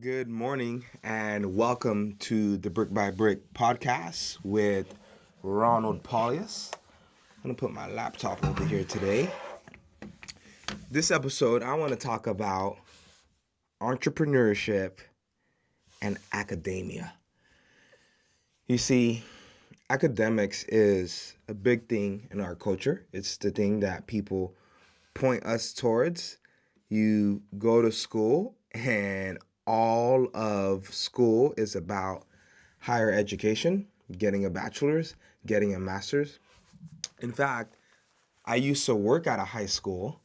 Good morning and welcome to the Brick by Brick podcast with Ronald Pauleus. I'm going to put my laptop over here today. This episode, I want to talk about entrepreneurship and academia. You see, academics is a big thing in our culture. It's the thing that people point us towards. You go to school, and all of school is about higher education, getting a bachelor's, getting a master's. In fact, I used to work at a high school,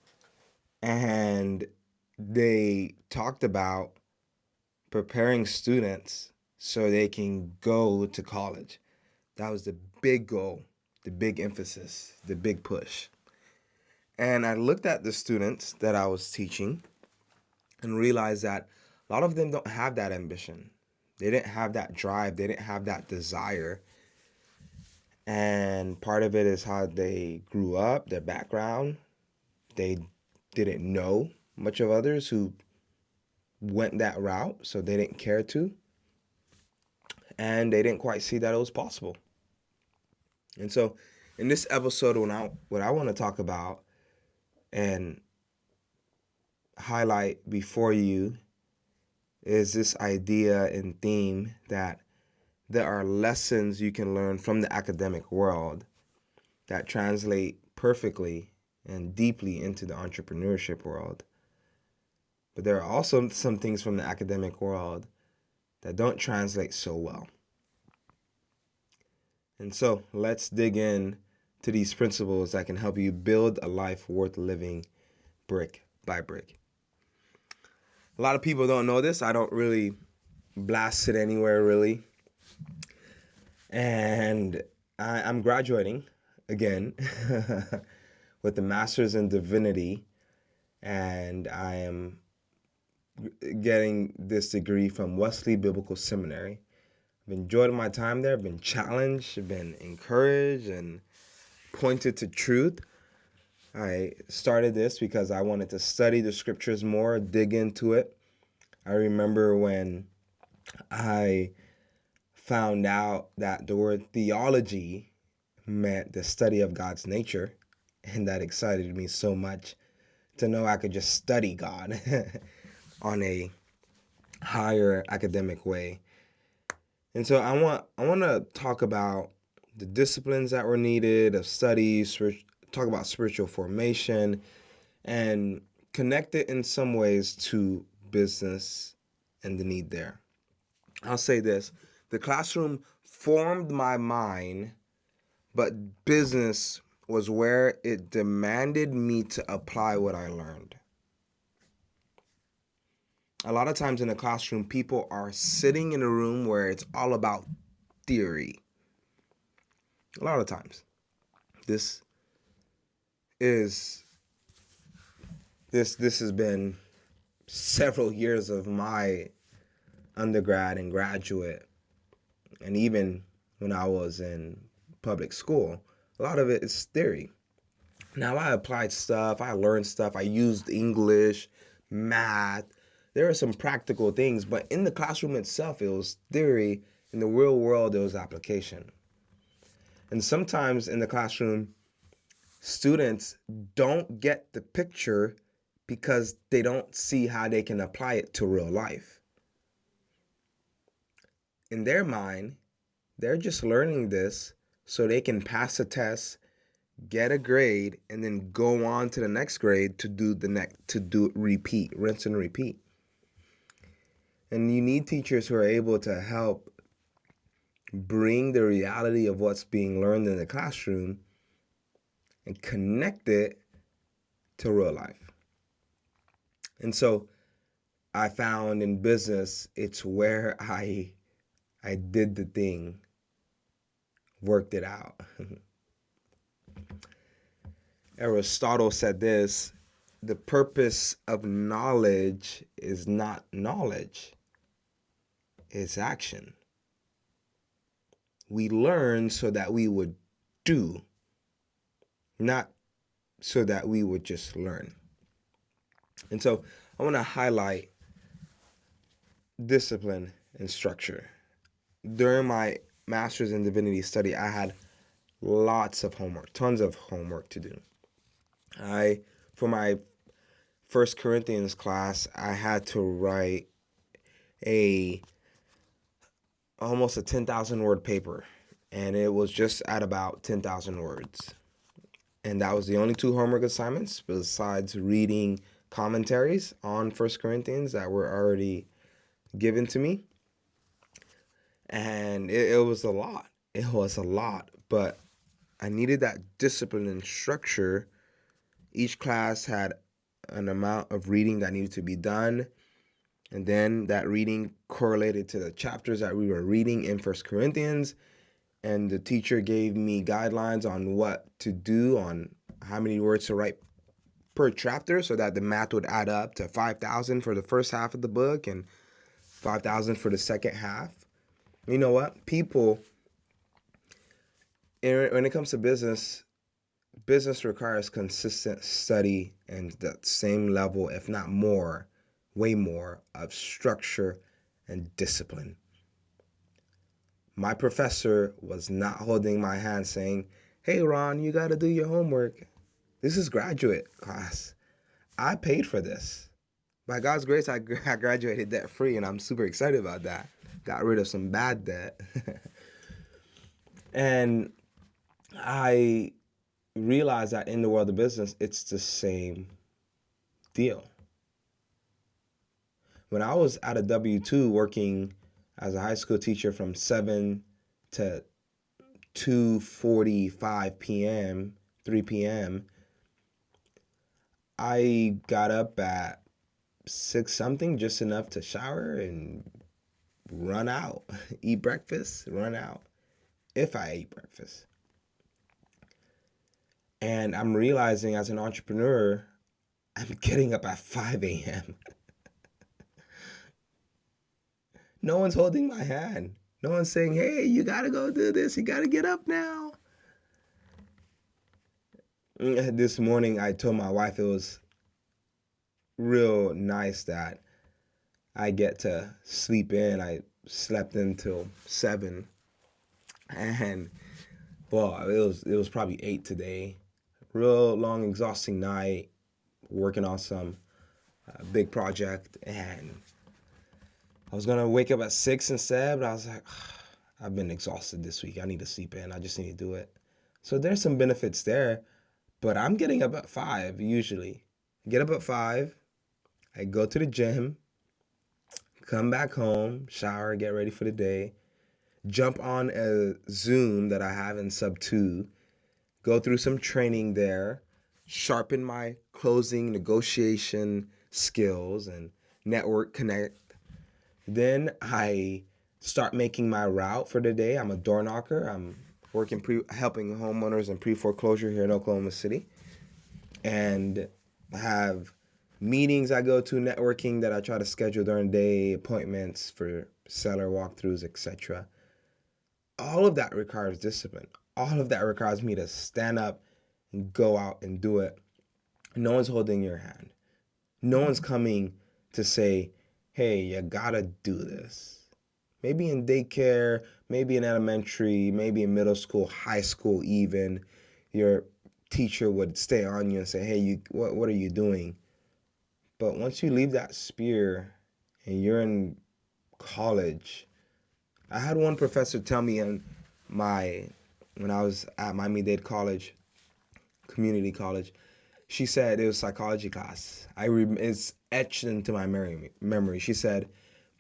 and they talked about preparing students so they can go to college. That was the big goal, the big emphasis, the big push. And I looked at the students that I was teaching and realized that a lot of them don't have that ambition. They didn't have that drive. They didn't have that desire. And part of it is how they grew up, their background. They didn't know much of others who went that route, so they didn't care to. And they didn't quite see that it was possible. And so in this episode, what I want to talk about and highlight before you is this idea and theme that there are lessons you can learn from the academic world that translate perfectly and deeply into the entrepreneurship world. But there are also some things from the academic world that don't translate so well. And so let's dig in to these principles that can help you build a life worth living brick by brick. A lot of people don't know this. I don't really blast it anywhere, really. And I'm graduating again with the Master's in Divinity, and I am getting this degree from Wesley Biblical Seminary. I've enjoyed my time there. I've been challenged, I've been encouraged, and pointed to truth. I started this because I wanted to study the scriptures more, dig into it. I remember when I found out that the word theology meant the study of God's nature, and that excited me so much to know I could just study God on a higher academic way. And so I want to talk about the disciplines that were needed of study, talk about spiritual formation, and connect it in some ways to business and the need there. I'll say this: the classroom formed my mind, but business was where it demanded me to apply what I learned. A lot of times in the classroom, people are sitting in a room where it's all about theory. A lot of times. This is this has been several years of my undergrad and graduate, and even when I was in public school, a lot of it is theory. Now I applied stuff, I learned stuff, I used English, math. There are some practical things, but in the classroom itself, it was theory. In the real world, it was application. And sometimes in the classroom, students don't get the picture because they don't see how they can apply it to real life. In their mind, they're just learning this so they can pass a test, get a grade, and then go on to the next grade to do repeat, rinse and repeat. And you need teachers who are able to help bring the reality of what's being learned in the classroom and connect it to real life. And so I found in business, it's where I did the thing, worked it out. Aristotle said this: the purpose of knowledge is not knowledge, it's action. We learn so that we would do, not so that we would just learn. And so I want to highlight discipline and structure. During my Master's in Divinity study, I had lots of homework, tons of homework to do. For my First Corinthians class, I had to write a almost a 10,000 word paper, and it was just at about 10,000 words. And that was the only two homework assignments besides reading commentaries on First Corinthians that were already given to me. And it was a lot. It was a lot, but I needed that discipline and structure. Each class had an amount of reading that needed to be done, and then that reading correlated to the chapters that we were reading in First Corinthians. And the teacher gave me guidelines on what to do, on how many words to write per chapter, so that the math would add up to 5,000 for the first half of the book and 5,000 for the second half. You know what? People, when it comes to business requires consistent study and that same level, if not more, way more, of structure and discipline. My professor was not holding my hand saying, "Hey, Ron, you got to do your homework. This is graduate class. I paid for this." By God's grace, I graduated debt free, and I'm super excited about that. Got rid of some bad debt. And I realized that in the world of business, it's the same deal. When I was at a W-2 working as a high school teacher from 7 to 2:45 p.m., 3 p.m., I got up at 6 something, just enough to shower and run out, eat breakfast, run out, if I ate breakfast. And I'm realizing as an entrepreneur, I'm getting up at 5 a.m. No one's holding my hand. No one's saying, "Hey, you gotta go do this. You gotta get up now." This morning, I told my wife it was real nice that I get to sleep in. I slept until 7, and well, it was probably 8 today. Real long, exhausting night, working on some big project, and I was gonna wake up at 6 instead, but I was like, I've been exhausted this week. I need to sleep in. I just need to do it. So there's some benefits there, but I'm getting up at 5 usually. I get up at 5. I go to the gym, come back home, shower, get ready for the day, jump on a Zoom that I have in Sub 2, go through some training there, sharpen my closing negotiation skills and network connect. Then I start making my route for the day. I'm a door knocker. I'm working helping homeowners in pre-foreclosure here in Oklahoma City, and I have meetings I go to, networking that I try to schedule during the day, appointments for seller walkthroughs, etc. All of that requires discipline. All of that requires me to stand up and go out and do it. No one's holding your hand. No one's coming to say, "Hey, you gotta do this." Maybe in daycare, maybe in elementary, maybe in middle school, high school even, your teacher would stay on you and say, "Hey, what are you doing?" But once you leave that sphere and you're in college, I had one professor tell me when I was at Miami-Dade College, community college, she said it was psychology class. It's etched into my memory. She said,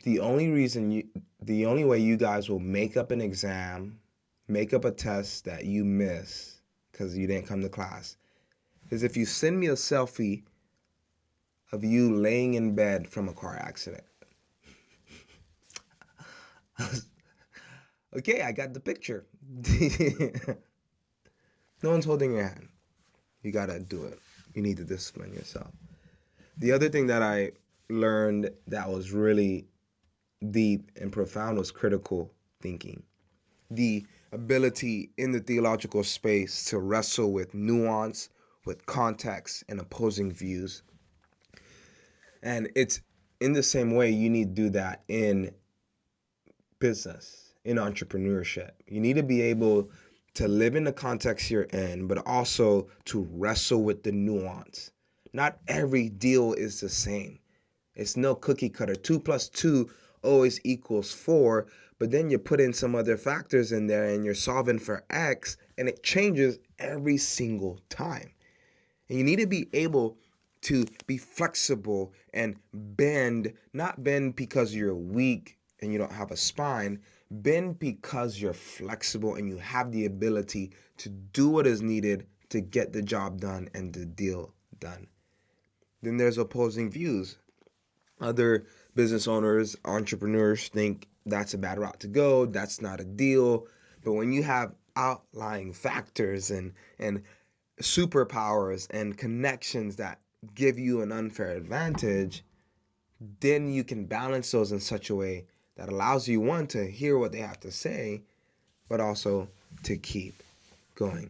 the only way you guys will make up an exam, make up a test that you miss because you didn't come to class, is if you send me a selfie of you laying in bed from a car accident. Okay, I got the picture. No one's holding your hand. You gotta do it. You need to discipline yourself. The other thing that I learned that was really deep and profound was critical thinking. The ability in the theological space to wrestle with nuance, with context, and opposing views. And it's in the same way, you need to do that in business, in entrepreneurship. You need to be able to live in the context you're in, but also to wrestle with the nuance. Not every deal is the same. It's no cookie cutter. 2 plus 2 always equals 4, but then you put in some other factors in there and you're solving for X, and it changes every single time. And you need to be able to be flexible and bend, not bend because you're weak and you don't have a spine, bend because you're flexible and you have the ability to do what is needed to get the job done and the deal done. Then there's opposing views. Other business owners, entrepreneurs think that's a bad route to go, that's not a deal. But when you have outlying factors and superpowers and connections that give you an unfair advantage, then you can balance those in such a way that allows you, one, to hear what they have to say, but also to keep going.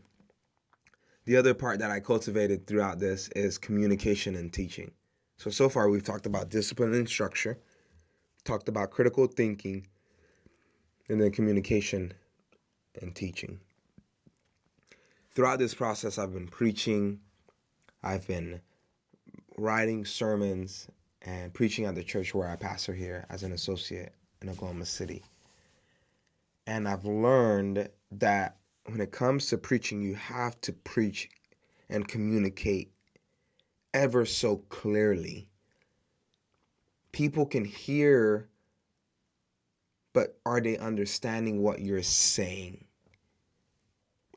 The other part that I cultivated throughout this is communication and teaching. So far we've talked about discipline and structure, talked about critical thinking, and then communication and teaching. Throughout this process, I've been preaching, I've been writing sermons, and preaching at the church where I pastor here as an associate in Oklahoma City. And I've learned that when it comes to preaching, you have to preach and communicate ever so clearly. People can hear, but are they understanding what you're saying?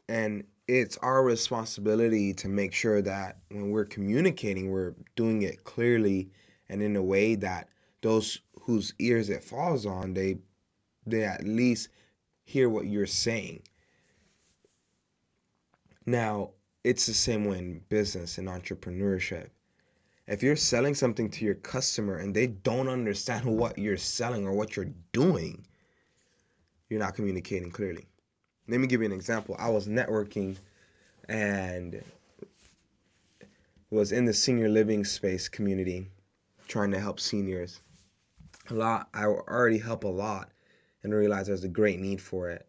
And it's our responsibility to make sure that when we're communicating, we're doing it clearly and in a way that those whose ears it falls on, they at least hear what you're saying. Now, it's the same way in business and entrepreneurship. If you're selling something to your customer and they don't understand what you're selling or what you're doing, you're not communicating clearly. Let me give you an example. I was networking and was in the senior living space community trying to help seniors. I already help a lot and realized there's a great need for it.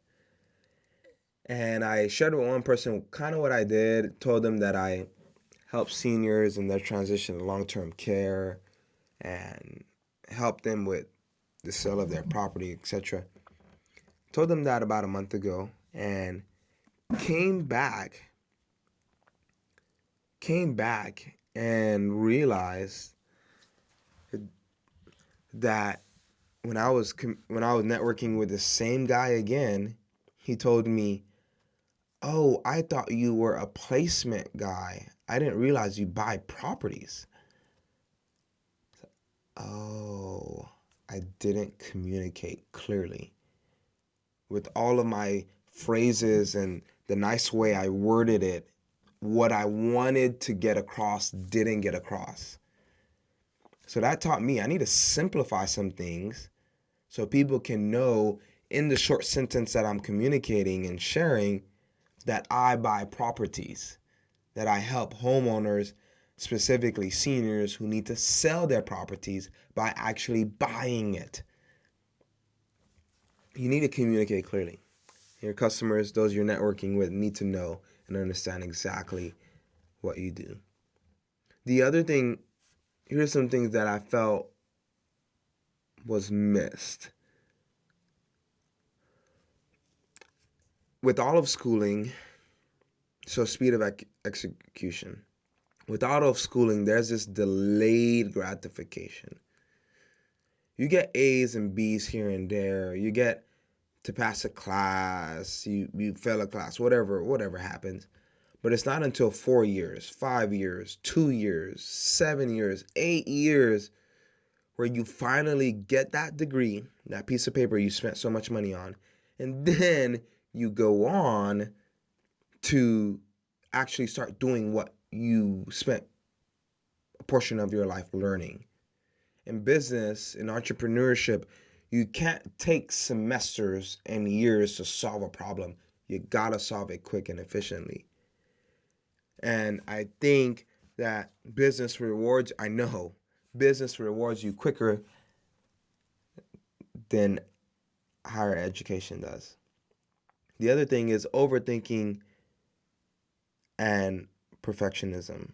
And I shared with one person kind of what I did, told them that I help seniors in their transition to long-term care and help them with the sale of their property, etc. Told them that about a month ago and came back and realized that when I was networking with the same guy again, he told me, "Oh, I thought you were a placement guy. I didn't realize you buy properties." Oh, I didn't communicate clearly. With all of my phrases and the nice way I worded it, what I wanted to get across didn't get across. So that taught me I need to simplify some things so people can know in the short sentence that I'm communicating and sharing that I buy properties, that I help homeowners, specifically seniors who need to sell their properties by actually buying it. You need to communicate clearly. Your customers, those you're networking with, need to know and understand exactly what you do. The other thing, here's some things that I felt was missed. With all of schooling, so speed of execution. With all of schooling, there's this delayed gratification. You get A's and B's here and there. You get to pass a class, you fail a class, whatever happens. But it's not until 4 years, 5 years, 2 years, 7 years, 8 years where you finally get that degree, that piece of paper you spent so much money on, and then you go on to actually start doing what you spent a portion of your life learning. In business, in entrepreneurship, you can't take semesters and years to solve a problem. You gotta solve it quick and efficiently. And I think that business rewards, I know business rewards you quicker than higher education does. The other thing is overthinking and perfectionism.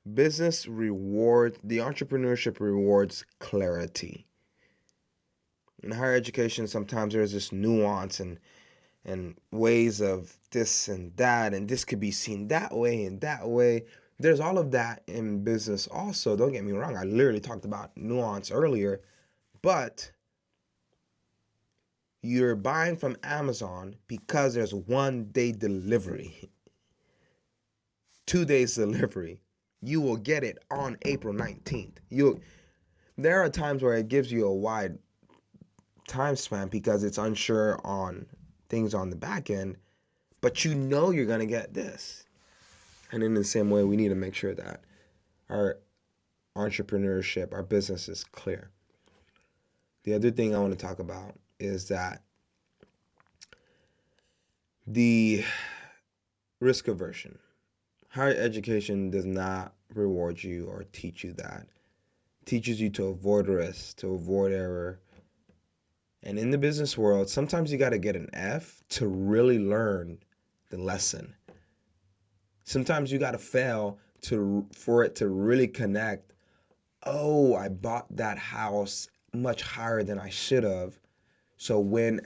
The entrepreneurship rewards clarity. In higher education, sometimes there's this nuance and ways of this and that, and this could be seen that way and that way. There's all of that in business also. Don't get me wrong. I literally talked about nuance earlier, but you're buying from Amazon because there's 1 day delivery, 2 days delivery. You will get it on April 19th. There are times where it gives you a wide time span because it's unsure on things on the back end, but you know you're going to get this. And in the same way, we need to make sure that our entrepreneurship, our business is clear. The other thing I want to talk about is that the risk aversion. Higher education does not reward you or teach you that. It teaches you to avoid risk, to avoid error. And in the business world, sometimes you got to get an F to really learn the lesson. Sometimes you got to fail for it to really connect. Oh, I bought that house much higher than I should have. So when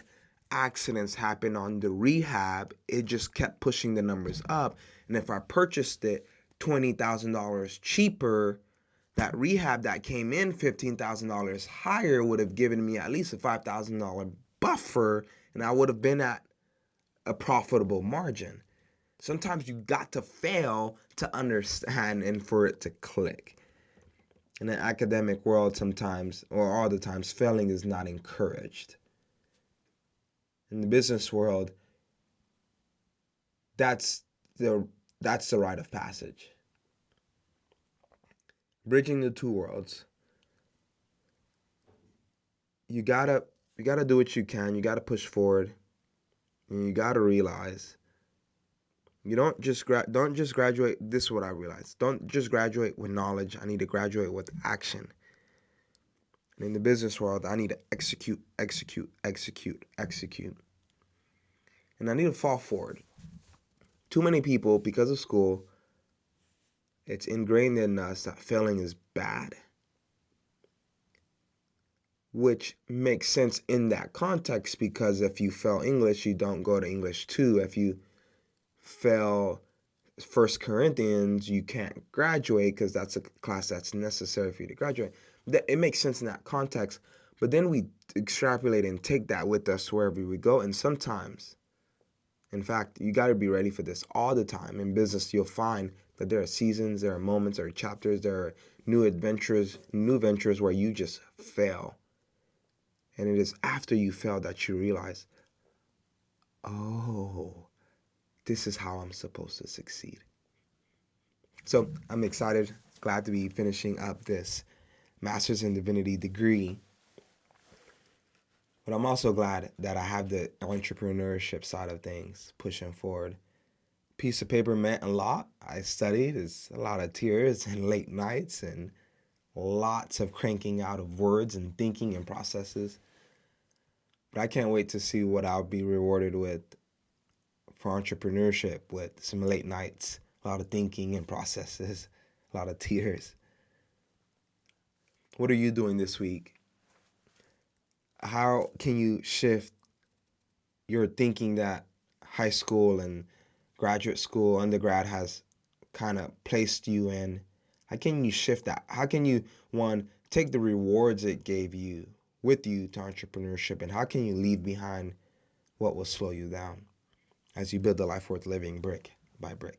accidents happen on the rehab, it just kept pushing the numbers up. And if I purchased it $20,000 cheaper, that rehab that came in $15,000 higher would have given me at least a $5,000 buffer, and I would have been at a profitable margin. Sometimes you got to fail to understand and for it to click. In the academic world, sometimes or all the times, failing is not encouraged. In the business world, that's the rite of passage. Bridging the two worlds. You gotta do what you can. You gotta push forward, and you gotta realize you don't just graduate. This is what I realized. Don't just graduate with knowledge. I need to graduate with action. And in the business world, I need to execute. And I need to fall forward. Too many people, because of school, it's ingrained in us that failing is bad. Which makes sense in that context because if you fail English, you don't go to English 2. If you fail First Corinthians, you can't graduate because that's a class that's necessary for you to graduate. It makes sense in that context, but then we extrapolate and take that with us wherever we go. And sometimes, in fact, you got to be ready for this all the time. In business, you'll find that there are seasons, there are moments, there are chapters, there are new ventures where you just fail. And it is after you fail that you realize, oh, this is how I'm supposed to succeed. So I'm excited, glad to be finishing up this Master's in Divinity degree. But I'm also glad that I have the entrepreneurship side of things pushing forward. Piece of paper meant a lot. I studied. It's a lot of tears and late nights and lots of cranking out of words and thinking and processes. But I can't wait to see what I'll be rewarded with for entrepreneurship, with some late nights, a lot of thinking and processes, a lot of tears. What are you doing this week? How can you shift your thinking that high school and graduate school, undergrad has kind of placed you in? How can you shift that? How can you, one, take the rewards it gave you with you to entrepreneurship, and how can you leave behind what will slow you down as you build a life worth living brick by brick?